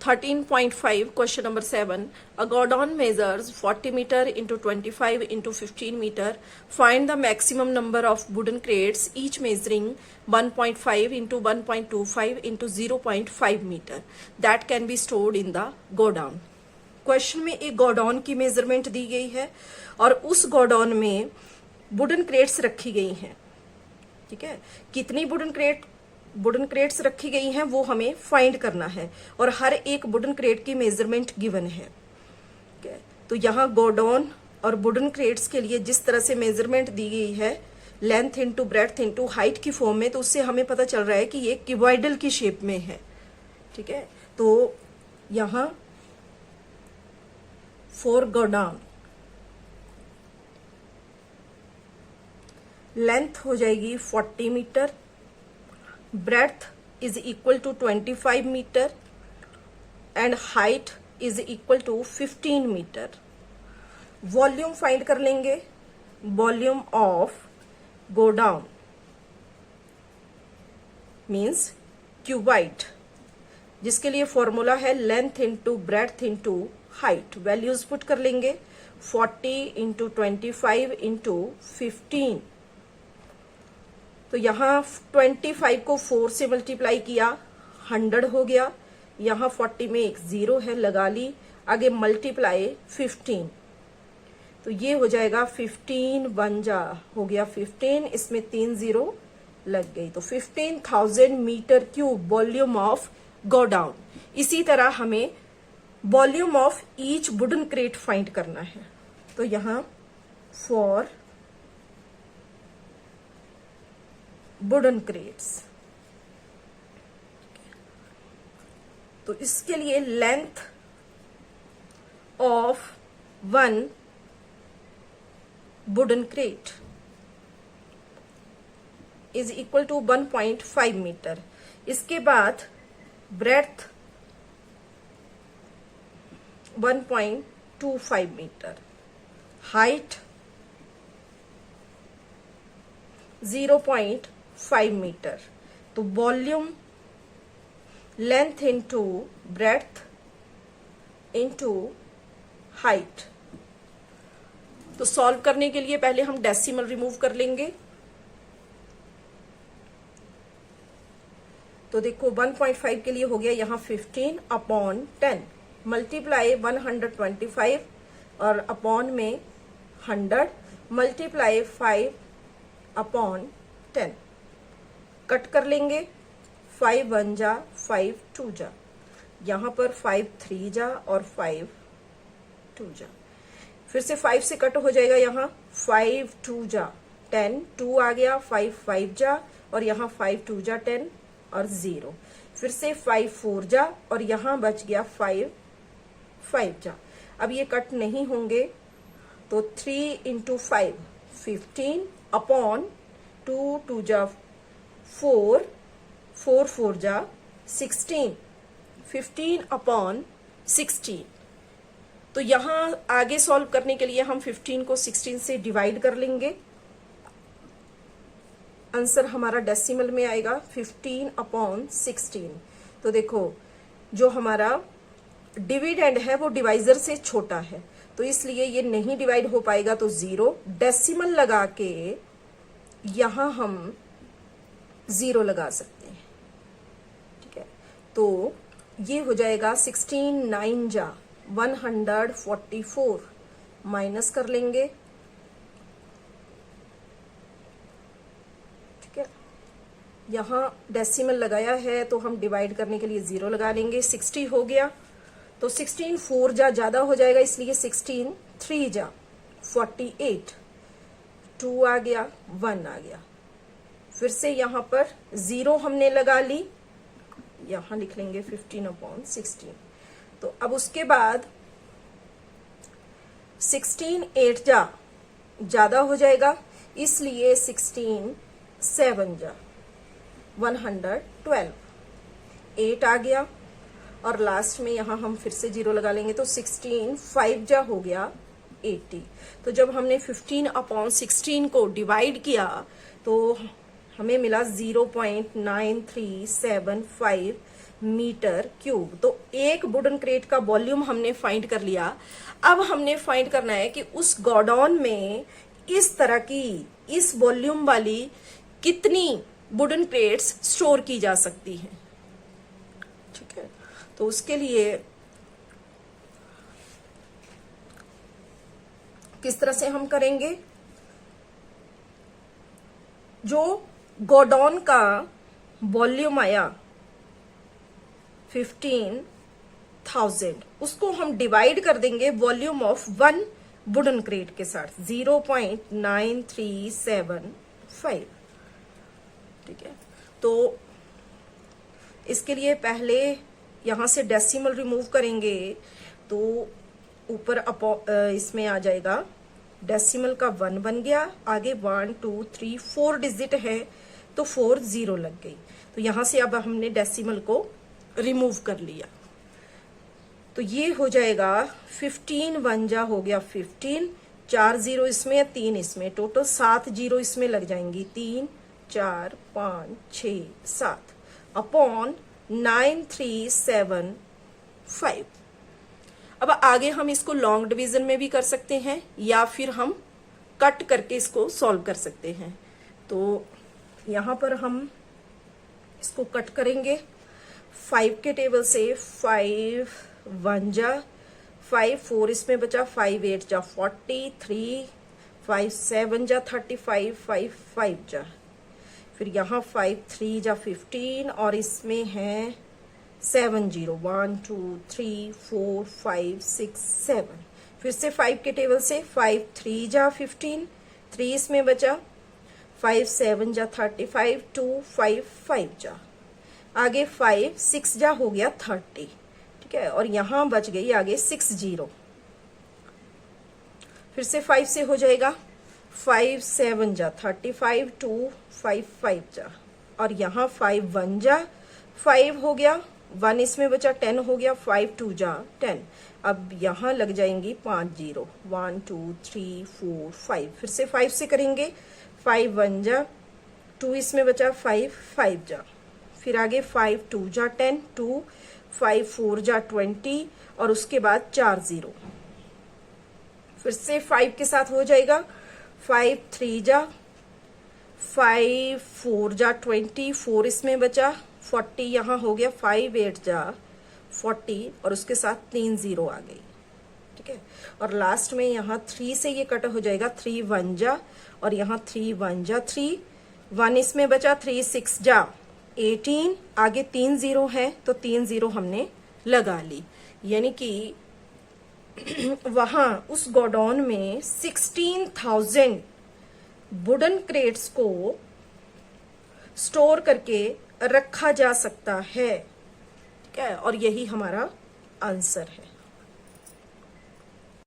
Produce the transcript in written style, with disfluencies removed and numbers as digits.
13.5 question number 7. A Gordon measures 40 meter into 25 into 15 meter. Find the maximum number of wooden crates, each measuring 1.5 into 1.25 into 0.5 meter that can be stored in the godown. Question में एक godown की measurement दी गई है और उस godown में wooden crates रखी गई हैं। ठीक है, कितनी वुडन क्रेट्स रखी गई हैं वो हमें फाइंड करना है और हर एक वुडन क्रेट की मेजरमेंट गिवन है। ठीक है, तो यहाँ गोडाउन और वुडन क्रेट्स के लिए जिस तरह से मेजरमेंट दी गई है length into breadth into height की फॉर्म में, तो उससे हमें पता चल रहा है कि ये क्यूबॉइडल की शेप में है। ठीक है, तो यहाँ फॉर गोडाउन लेंथ हो जाएगी 40 metre, breadth is equal to 25 metre and height is equal to 15 metre. Volume find कर लेंगे, volume of godown means cuboid, जिसके लिए फॉर्मूला है length into breadth into height. Values put कर लेंगे 40 इंटू 25 इंटू 15। तो यहाँ 25 को 4 से मल्टीप्लाई किया 100 हो गया। यहाँ 40 में एक 0 है, लगा ली, आगे मल्टीप्लाई 15, तो ये हो जाएगा 15 1 जा हो गया 15, इसमें 3 0 लग गई, तो 15,000 metre cube volume of godown. इसी तरह हमें volume of each wooden crate find करना है। तो यहाँ फॉर वुडन क्रेट्स, तो इसके लिए length of one wooden crate is equal to 1.5 metre. इसके बाद ब्रेड्थ 1.25 मीटर, हाइट 0.5 मीटर। तो volume length into breadth into height. तो सॉल्व करने के लिए पहले हम डेसिमल रिमूव कर लेंगे। तो देखो 1.5 के लिए हो गया यहाँ 15/10 मल्टीप्लाई 125 और अपॉन में 100 मल्टीप्लाई 5/10। कट कर लेंगे, 5 1 जा 5 2 जा, यहाँ पर 5 3 जा और 5 2 जा, फिर से 5 से कट हो जाएगा, यहाँ 5 2 जा 10, 2 आ गया, 5 5 जा और यहाँ 5 2 जा 10 और 0, फिर से 5 4 जा और यहाँ बच गया 5 5 जा। अब ये कट नहीं होंगे, तो 3 इंटू 5 15 अपॉन 2 2 जा 4 4 4 जा 16 15 अपॉन 16। तो यहाँ आगे सॉल्व करने के लिए हम 15 को 16 से डिवाइड कर लेंगे। आंसर हमारा डेसिमल में आएगा 15/16। तो देखो जो हमारा डिविडेंड है वो डिवाइजर से छोटा है, तो इसलिए ये नहीं डिवाइड हो पाएगा, तो 0। डेसिमल लगा के यहां हम 0 लगा सकते हैं। ठीक है, तो ये हो जाएगा 16 9 जा 144 माइनस कर लेंगे। ठीक है, यहां डेसिमल लगाया है तो हम डिवाइड करने के लिए 0 लगा लेंगे। 60 हो गया, तो 16 4 जा ज्यादा हो जाएगा, इसलिए 16 3 जा 48, 2 आ गया 1 आ गया, फिर से यहाँ पर 0 हमने लगा ली, यहाँ लिख लेंगे 15/16। तो अब उसके बाद 16 8 जा ज्यादा हो जाएगा, इसलिए 16 7 जा 112, 8 आ गया और लास्ट में यहां हम फिर से 0 लगा लेंगे, तो 16 5 जा हो गया 80। तो जब हमने 15/16 को डिवाइड किया तो हमें मिला 0.9375 मीटर क्यूब। तो एक वुडन क्रेट का वॉल्यूम हमने फाइंड कर लिया। अब हमने फाइंड करना है कि उस गोडाउन में इस तरह की इस वॉल्यूम वाली कितनी वुडन क्रेट्स स्टोर की जा सकती हैं। ठीक है, तो उसके लिए किस तरह से हम करेंगे, जो गोडाउन का वॉल्यूम आया 15,000, उसको हम डिवाइड कर देंगे volume of one wooden crate के साथ 0.9375। ठीक है, तो इसके लिए पहले यहां से डेसिमल रिमूव करेंगे तो ऊपर इसमें आ जाएगा, डेसिमल का 1 बन गया, आगे 1 2 3 4 डिजिट है तो 4 0 लग गई। तो यहां से अब हमने डेसिमल को रिमूव कर लिया, तो ये हो जाएगा 15 1 जा हो गया 15, 4 0 इसमें 3 इसमें, टोटल 7 0 इसमें लग जाएंगी, 3 4 5 6 7 अपॉन 9375। अब आगे हम इसको लॉन्ग डिवीजन में भी कर सकते हैं या फिर हम कट करके इसको सॉल्व कर सकते हैं। तो यहां पर हम इसको कट करेंगे 5 के टेबल से, 5 1 जा 5, 4 इसमें बचा, 5 8 जा 40, 3 5 7 जा 35, 5 5 जा, फिर यहाँ 5 3 जा 15 और इसमें है 7 0, 1 2 3 4 5 6 7, फिर से 5 के टेबल से, 5 3 जा 15, 3 इसमें बचा, 5 7 जा 35, 2 5 5 जा, आगे 5 6 जा हो गया 30। ठीक है, और यहां बच गई आगे 6 0, फिर से 5 से हो जाएगा, 5 7 जा 35, 2 5 5 जा, और यहाँ 5 1 जा 5 हो गया, 1 इसमें बचा, 10 हो गया, 5 2 जा 10। अब यहाँ लग जाएंगी 5 0, 1 2 3 4 5, फिर से 5 से करेंगे, 5 1 जा 2 इसमें बचा, 5 5 जा, फिर आगे 5 2 जा 10, 2 5 4 जा 20 और उसके बाद 4 0, फिर से 5 के साथ हो जाएगा, 5 3 जा 5 4 जा 20, 4 इसमें बचा, 40 यहाँ हो गया, 5 8 जा 40 और उसके साथ 3 0 आ गई। ठीक है, और लास्ट में यहाँ 3 से ये कट हो जाएगा, 3 1 जा और यहाँ 3 1 जा 3, 1 इसमें बचा, 3 6 जा 18, आगे 3 0 है तो 3 0 हमने लगा ली, यानी कि वहां उस गोडाउन में 16,000 वुडन क्रेट्स को स्टोर करके रखा जा सकता है। ठीक है, और यही हमारा आंसर है।